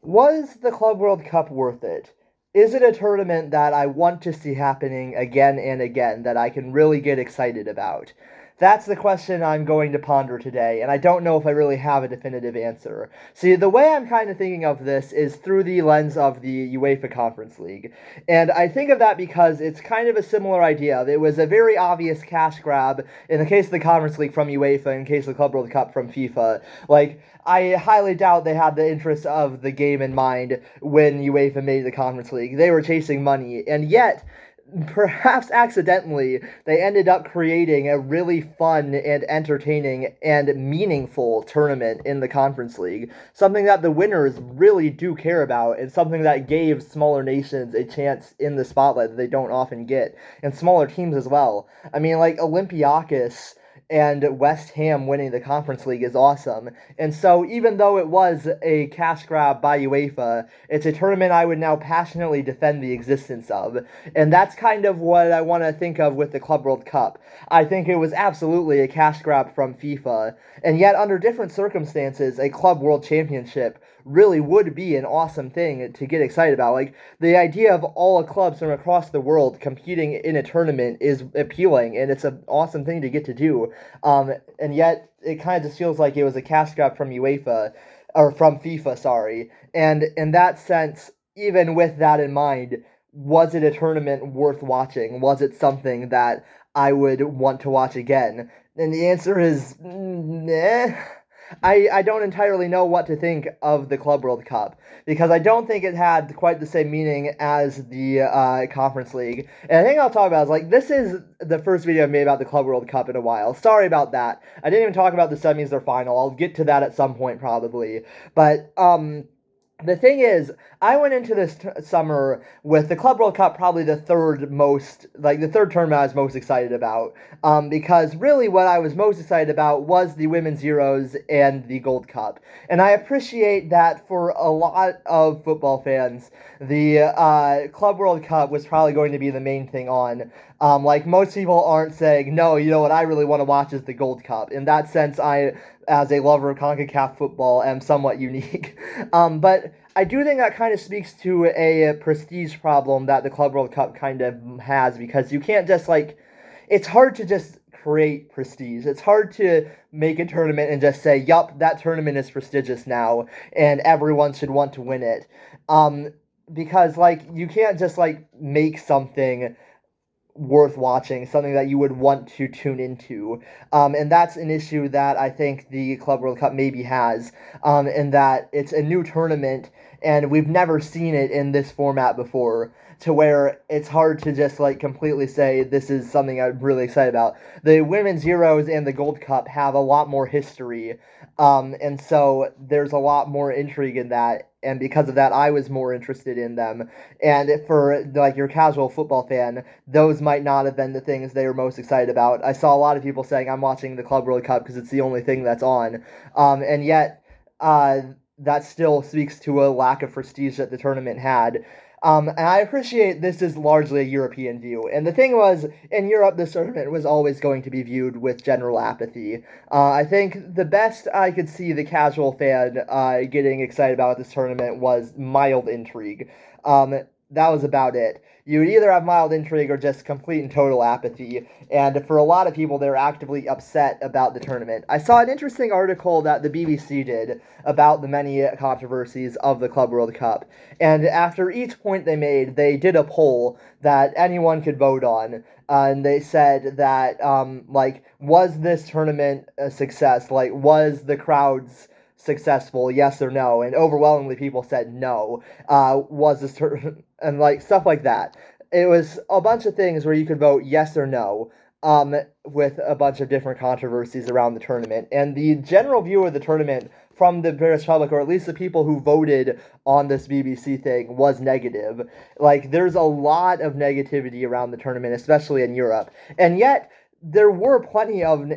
Was the Club World Cup worth it? Is it a tournament that I want to see happening again and again, that I can really get excited about? That's the question I'm going to ponder today, and I don't know if I really have a definitive answer. See, the way I'm kind of thinking of this is through the lens of the UEFA Conference League. And I think of that because it's kind of a similar idea. It was a very obvious cash grab in the case of the Conference League from UEFA, in case of the Club World Cup from FIFA. Like, I highly doubt they had the interests of the game in mind when UEFA made the Conference League. They were chasing money, and yet, perhaps accidentally, they ended up creating a really fun and entertaining and meaningful tournament in the Conference League. Something that the winners really do care about, and something that gave smaller nations a chance in the spotlight that they don't often get, and smaller teams as well. I mean, like Olympiacos and West Ham winning the Conference League is awesome. And so, even though it was a cash grab by UEFA, it's a tournament I would now passionately defend the existence of. And that's kind of what I want to think of with the Club World Cup. I think it was absolutely a cash grab from FIFA, and yet, under different circumstances, a Club World Championship really would be an awesome thing to get excited about. Like, the idea of all clubs from across the world competing in a tournament is appealing, and it's an awesome thing to get to do. And yet, it kind of just feels like it was a cash grab from UEFA, or from FIFA, sorry. And in that sense, even with that in mind, was it a tournament worth watching? Was it something that I would want to watch again? And the answer is, I don't entirely know what to think of the Club World Cup because I don't think it had quite the same meaning as the Conference League. And the thing I'll talk about is like this is the first video I've made about the Club World Cup in a while. Sorry about that. I didn't even talk about the semis or final. I'll get to that at some point probably. But the thing is, I went into this summer with the Club World Cup probably the third tournament I was most excited about. Because really what I was most excited about was the Women's Euros and the Gold Cup. And I appreciate that for a lot of football fans, the Club World Cup was probably going to be the main thing on. Like most people aren't saying, no, you know what I really want to watch is the Gold Cup. In that sense, I, as a lover of CONCACAF football, am somewhat unique. But I do think that kind of speaks to a prestige problem that the Club World Cup kind of has because you can't just like, it's hard to just create prestige. It's hard to make a tournament and just say, yup, that tournament is prestigious now and everyone should want to win it. Because like you can't just like make something worth watching, something that you would want to tune into. And that's an issue that I think the Club World Cup maybe has, in that it's a new tournament and we've never seen it in this format before, to where it's hard to just like completely say this is something I'm really excited about. The Women's Euros and the Gold Cup have a lot more history, and so there's a lot more intrigue in that. And because of that, I was more interested in them. And for like your casual football fan, those might not have been the things they were most excited about. I saw a lot of people saying, I'm watching the Club World Cup because it's the only thing that's on. And yet, that still speaks to a lack of prestige that the tournament had. And I appreciate this is largely a European view. And the thing was, in Europe, this tournament was always going to be viewed with general apathy. I think the best I could see the casual fan getting excited about this tournament was mild intrigue. That was about it. You would either have mild intrigue or just complete and total apathy. And for a lot of people, they're actively upset about the tournament. I saw an interesting article that the BBC did about the many controversies of the Club World Cup. And after each point they made, they did a poll that anyone could vote on. And they said that, like, was this tournament a success? Like, was the crowds successful, yes or no? And overwhelmingly people said no. Was this and like stuff like that. It was a bunch of things where you could vote yes or no, with a bunch of different controversies around the tournament. And the general view of the tournament from the British public, or at least the people who voted on this BBC thing, was negative. Like, there's a lot of negativity around the tournament, especially in Europe. And yet, there were plenty of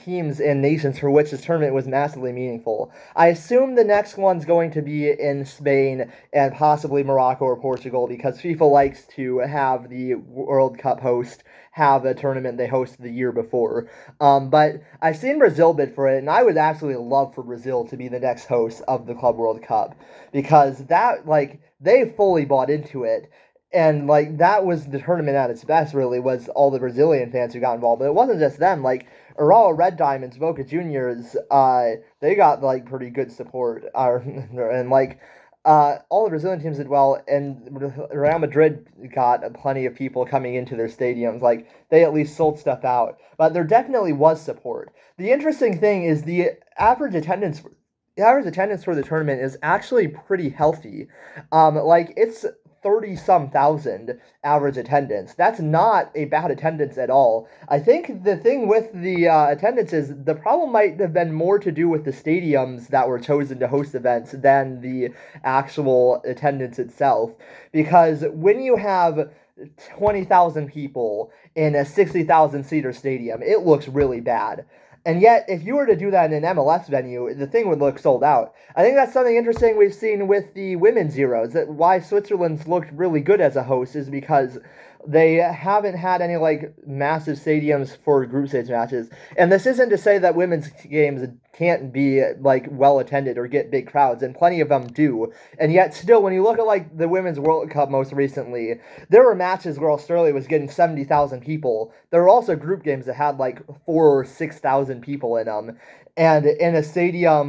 teams and nations for which this tournament was massively meaningful. I assume the next one's going to be in Spain and possibly Morocco or Portugal because FIFA likes to have the World Cup host have a tournament they hosted the year before. But I've seen Brazil bid for it, and I would absolutely love for Brazil to be the next host of the Club World Cup because that, like, they fully bought into it. And like that was the tournament at its best, really, was all the Brazilian fans who got involved. But it wasn't just them. Like Urawa Red Diamonds, Boca Juniors, they got like pretty good support. And like all the Brazilian teams did well, and Real Madrid got plenty of people coming into their stadiums. Like they at least sold stuff out. But there definitely was support. The interesting thing is the average attendance. The average attendance for the tournament is actually pretty healthy. Like it's 30 some thousand average attendance. That's not a bad attendance at all. I think the thing with the attendance is the problem might have been more to do with the stadiums that were chosen to host events than the actual attendance itself. Because when you have 20,000 people in a 60,000 seater stadium, it looks really bad. And yet, if you were to do that in an MLS venue, the thing would look sold out. I think that's something interesting we've seen with the women's Euros. That why Switzerland's looked really good as a host is because they haven't had any like massive stadiums for group stage matches. And this isn't to say that women's games can't be like well attended or get big crowds, and plenty of them do. And yet still, when you look at like the Women's World Cup most recently, there were matches where Australia was getting 70,000 people. There were also group games that had like 4,000 or 6,000 people in them. And in a stadium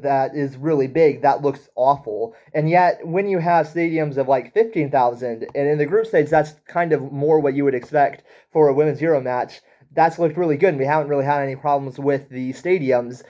that is really big, that looks awful. And yet, when you have stadiums of like 15,000, and in the group stage, that's kind of more what you would expect for a women's Euro match, that's looked really good. And we haven't really had any problems with the stadiums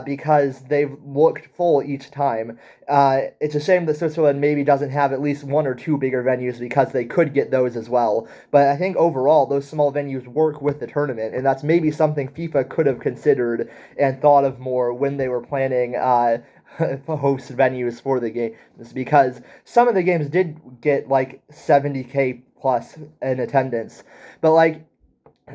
because they've looked full each time. It's a shame that Switzerland maybe doesn't have at least one or two bigger venues because they could get those as well. But I think overall, those small venues work with the tournament, and that's maybe something FIFA could have considered and thought of more when they were planning host venues for the games, because some of the games did get like 70K plus in attendance. But like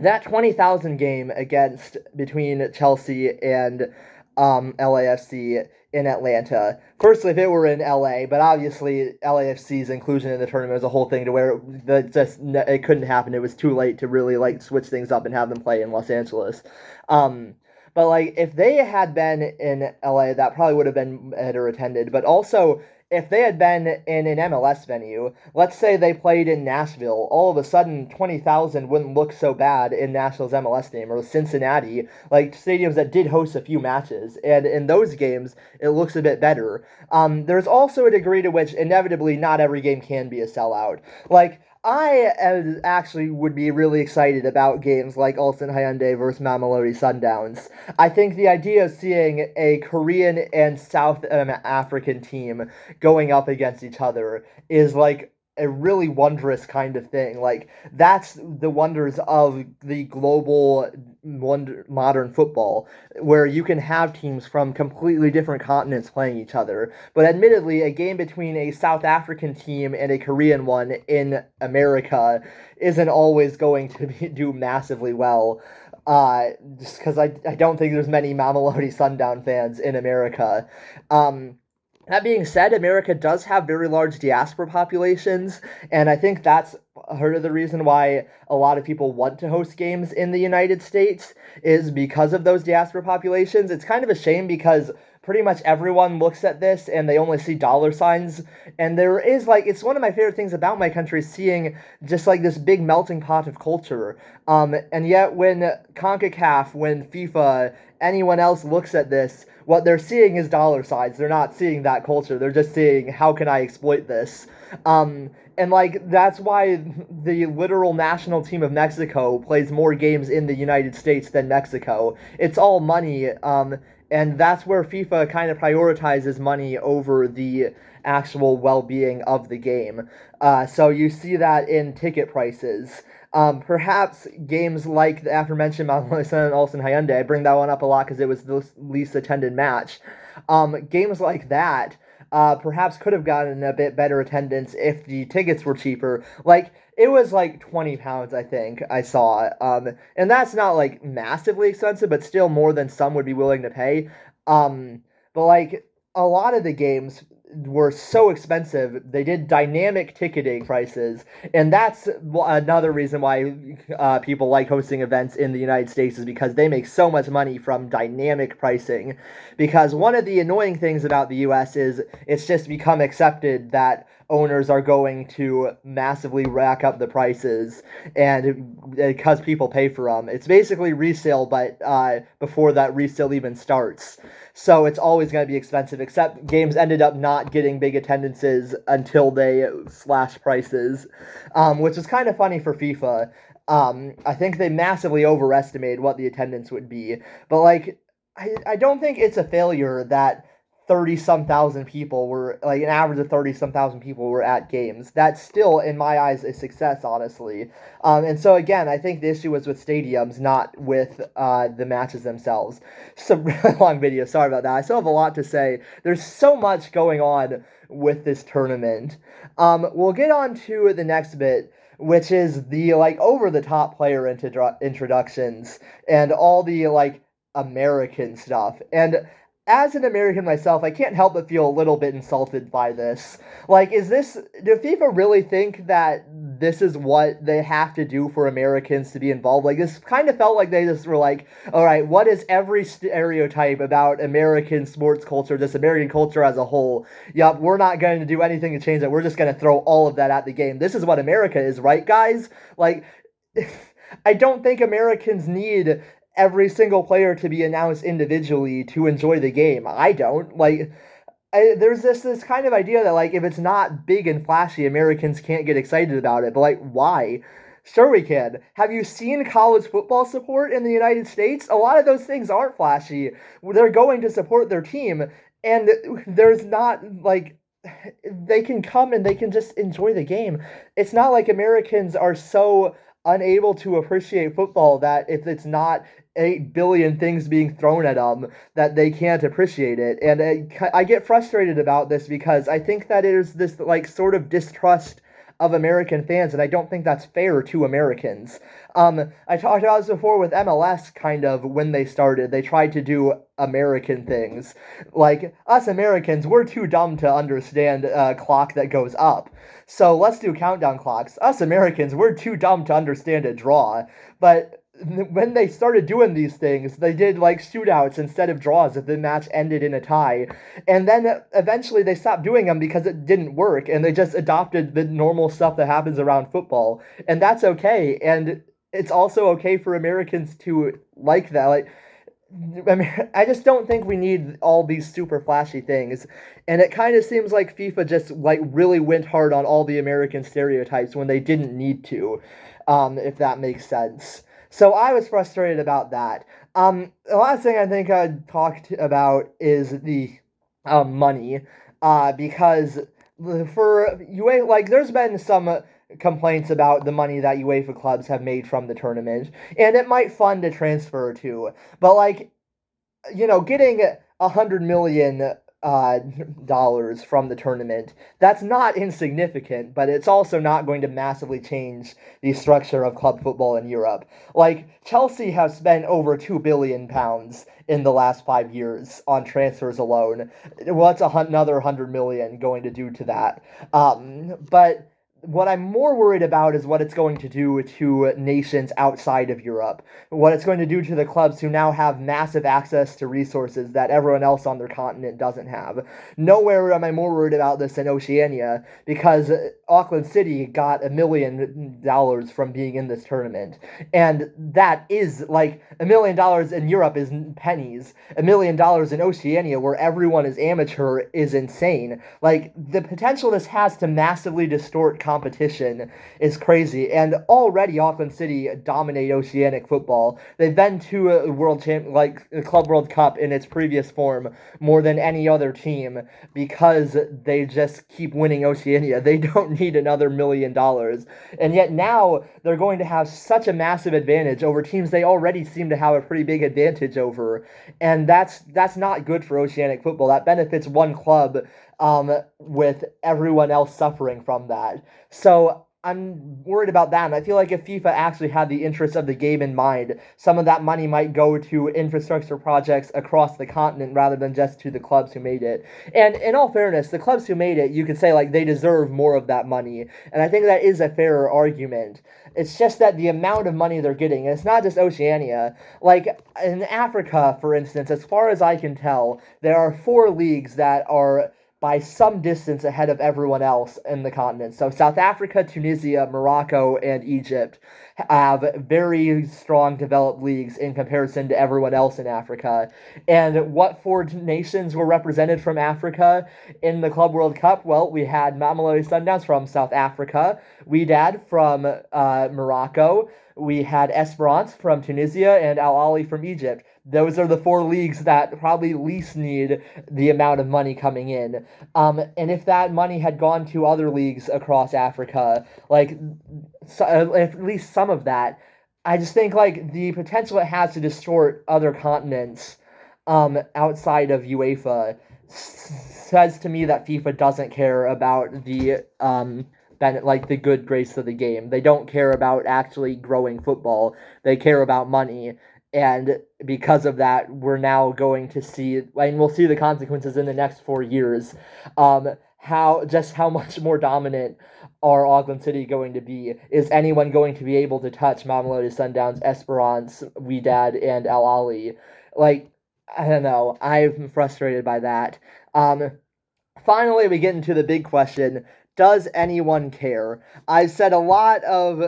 that 20,000 game against between Chelsea and LAFC in Atlanta. Firstly, if it were in LA, but obviously LAFC's inclusion in the tournament was a whole thing to where it couldn't happen. It was too late to really like switch things up and have them play in Los Angeles. But like if they had been in LA, that probably would have been better attended. But also, if they had been in an MLS venue, let's say they played in Nashville, all of a sudden 20,000 wouldn't look so bad in Nashville's MLS name, or Cincinnati, like stadiums that did host a few matches. And in those games, it looks a bit better. There's also a degree to which inevitably not every game can be a sellout. Like, I actually would be really excited about games like Ulsan Hyundai versus Mamelodi Sundowns. I think the idea of seeing a Korean and South African team going up against each other is like a really wondrous kind of thing. Like that's the wonders of the global modern football, where you can have teams from completely different continents playing each other. But admittedly, a game between a South African team and a Korean one in America isn't always going to do massively well. Just because I don't think there's many Mamelodi Sundown fans in America. That being said, America does have very large diaspora populations, and I think that's part of the reason why a lot of people want to host games in the United States is because of those diaspora populations. It's kind of a shame because pretty much everyone looks at this and they only see dollar signs, and there is like, it's one of my favorite things about my country, seeing just like this big melting pot of culture. And yet when CONCACAF, when FIFA, anyone else looks at this, what they're seeing is dollar signs. They're not seeing that culture. They're just seeing, how can I exploit this? And like that's why the literal national team of Mexico plays more games in the United States than Mexico. It's all money, and that's where FIFA kind of prioritizes money over the actual well-being of the game. So you see that in ticket prices. Perhaps games like the aforementioned Mamelodi and Ulsan Hyundai, I bring that one up a lot because it was the least attended match. Games like that, perhaps could have gotten a bit better attendance if the tickets were cheaper. Like, it was like £20, I think I saw. And that's not like massively expensive, but still more than some would be willing to pay. Um, but like a lot of the games were so expensive, they did dynamic ticketing prices, and that's another reason why people like hosting events in the United States is because they make so much money from dynamic pricing. Because one of the annoying things about the US is it's just become accepted that owners are going to massively rack up the prices, and because people pay for them, it's basically resale, but before that resale even starts. So it's always going to be expensive, except games ended up not getting big attendances until they slashed prices, which is kind of funny for FIFA. I think they massively overestimated what the attendance would be, but like, I don't think it's a failure that 30 some thousand people were, like, an average of 30 some thousand people were at games. That's still, in my eyes, a success, honestly. And so, again, I think the issue was with stadiums, not with the matches themselves. It's a really long video, sorry about that. I still have a lot to say. There's so much going on with this tournament. We'll get on to the next bit, which is the, like, over-the-top player introductions and all the, like, American stuff. And as an American myself, I can't help but feel a little bit insulted by this. Like, do FIFA really think that this is what they have to do for Americans to be involved? Like, this kind of felt like they just were like, all right, what is every stereotype about American sports culture, this American culture as a whole? Yup, we're not going to do anything to change it. We're just going to throw all of that at the game. This is what America is, right, guys? Like, I don't think Americans need every single player to be announced individually to enjoy the game. I don't. Like, there's this kind of idea that, like, if it's not big and flashy, Americans can't get excited about it. But, like, why? Sure we can. Have you seen college football support in the United States? A lot of those things aren't flashy. They're going to support their team, and there's not, like, they can come and they can just enjoy the game. It's not like Americans are so unable to appreciate football that if it's not 8 billion things being thrown at them that they can't appreciate it. And I get frustrated about this because I think that there's this, like, sort of distrust of American fans, and I don't think that's fair to Americans. I talked about this before with MLS, kind of, when they started. They tried to do American things. Like, us Americans, we're too dumb to understand a clock that goes up. So let's do countdown clocks. Us Americans, we're too dumb to understand a draw. But when they started doing these things, they did, like, shootouts instead of draws if the match ended in a tie. And then eventually they stopped doing them because it didn't work, and they just adopted the normal stuff that happens around football. And that's okay. And it's also okay for Americans to like that. Like, I mean, I just don't think we need all these super flashy things. And it kind of seems like FIFA just, like, really went hard on all the American stereotypes when they didn't need to, if that makes sense. So I was frustrated about that. The last thing I think I'd talked about is the money, because for UEFA, like, there's been some complaints about the money that UEFA clubs have made from the tournament, and it might fund a transfer to, but, like, getting 100 million dollars from the tournament, that's not insignificant, but it's also not going to massively change the structure of club football in Europe. Like, Chelsea have spent over £2 billion in the last 5 years on transfers alone. What's another 100 million going to do to that? But what I'm more worried about is what it's going to do to nations outside of Europe. What it's going to do to the clubs who now have massive access to resources that everyone else on their continent doesn't have. Nowhere am I more worried about this than Oceania, because Auckland City got $1 million from being in this tournament. And that is, like, $1 million in Europe is pennies. $1 million in Oceania, where everyone is amateur, is insane. Like, the potential this has to massively distort competition is crazy, and already Auckland City dominate Oceanic football. They've been to a Club World Cup in its previous form more than any other team because they just keep winning Oceania. They don't need another $1 million, and yet now they're going to have such a massive advantage over teams they already seem to have a pretty big advantage over, and that's not good for Oceanic football. That benefits one club with everyone else suffering from that. So I'm worried about that, and I feel like if FIFA actually had the interests of the game in mind, some of that money might go to infrastructure projects across the continent rather than just to the clubs who made it. And in all fairness, the clubs who made it, you could say like they deserve more of that money, and I think that is a fairer argument. It's just that the amount of money they're getting, and it's not just Oceania. Like in Africa, for instance, as far as I can tell, there are four leagues that are by some distance ahead of everyone else in the continent. So South Africa, Tunisia, Morocco, and Egypt have very strong developed leagues in comparison to everyone else in Africa. And what four nations were represented from Africa in the Club World Cup? Well, we had Mamelodi Sundowns from South Africa, Wydad from Morocco, we had Esperance from Tunisia, and Al Ahly from Egypt. Those are the four leagues that probably least need the amount of money coming in. And if that money had gone to other leagues across Africa, like so, at least some of that, I just think like the potential it has to distort other continents outside of UEFA says to me that FIFA doesn't care about the like the good grace of the game. They don't care about actually growing football. They care about money. And because of that, we're now going to see, and we'll see the consequences in the next 4 years. How much more dominant are Auckland City going to be? Is anyone going to be able to touch Mamelodi Sundowns, Esperance, Wydad, and Al Ahly? Like, I don't know. I'm frustrated by that. Um, Finally, we get into the big question. Does anyone care? I've said a lot of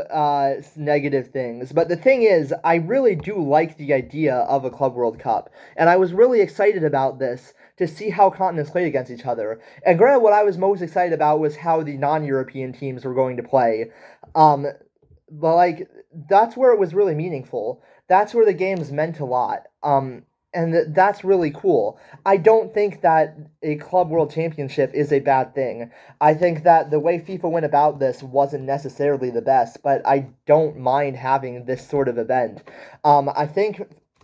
negative things, but the thing is, I really do like the idea of a Club World Cup, and I was really excited about this to see how continents played against each other. And granted, what I was most excited about was how the non-European teams were going to play. Um, but like that's where it was really meaningful. That's where the games meant a lot. And that's really cool. I don't think that a Club World Championship is a bad thing. I think that the way FIFA went about this wasn't necessarily the best, but I don't mind having this sort of event. I think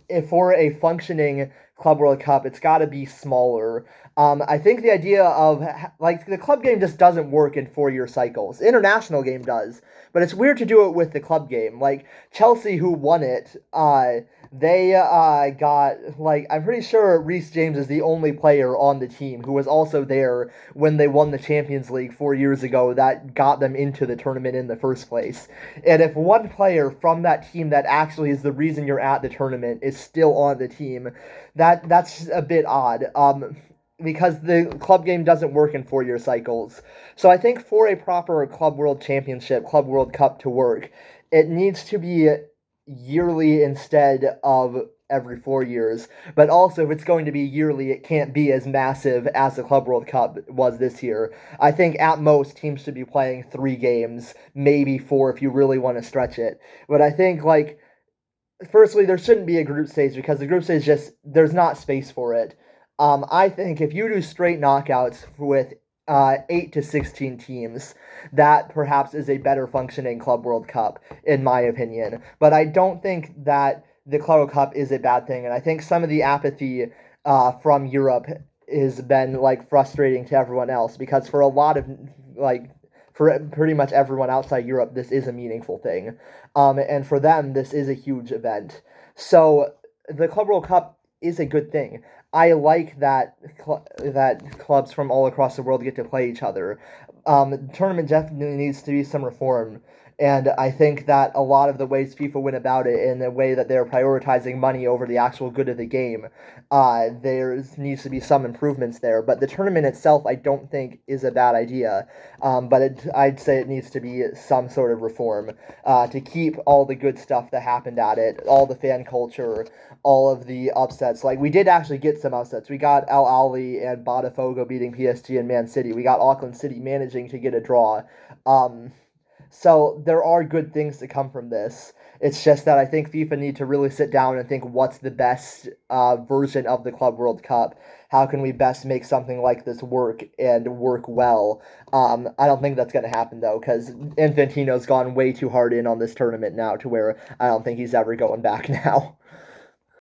if for a functioning Club World Cup, it's got to be smaller. I think the idea of like the club game just doesn't work in 4 year cycles. International game does, but it's weird to do it with the club game. Like Chelsea, who won it, they got like I'm pretty sure Reece James is the only player on the team who was also there when they won the Champions League 4 years ago that got them into the tournament in the first place. And if one player from that team that actually is the reason you're at the tournament is still on the team, that's a bit odd. Because the club game doesn't work in 4 year cycles. So I think for a proper Club World Championship, Club World Cup to work, it needs to be yearly instead of every 4 years. But also, if it's going to be yearly, it can't be as massive as the Club World Cup was this year. I think at most teams should be playing 3 games, maybe 4 if you really want to stretch it. But I think like firstly, there shouldn't be a group stage because the group stage just there's not space for it. I think if you do straight knockouts with 8 to 16 teams, that perhaps is a better functioning Club World Cup, in my opinion. But I don't think that the Club World Cup is a bad thing, and I think some of the apathy from Europe has been like frustrating to everyone else because for a lot of like for pretty much everyone outside Europe, this is a meaningful thing. And for them, this is a huge event. So the Club World Cup is a good thing. I like that that clubs from all across the world get to play each other. The tournament definitely needs to be some reform, and I think that a lot of the ways FIFA went about it in the way that they're prioritizing money over the actual good of the game, there needs to be some improvements there. But the tournament itself, I don't think is a bad idea. I'd say it needs to be some sort of reform to keep all the good stuff that happened at it, all the fan culture, all of the upsets. Like we did actually get some upsets. We got Al Ahly and Botafogo beating PSG and Man City. We got Auckland City managing to get a draw. So there are good things to come from this. It's just that I think FIFA need to really sit down and think what's the best version of the Club World Cup. How can we best make something like this work and work well? I don't think that's going to happen though, because Infantino's gone way too hard in on this tournament now to where I don't think he's ever going back now.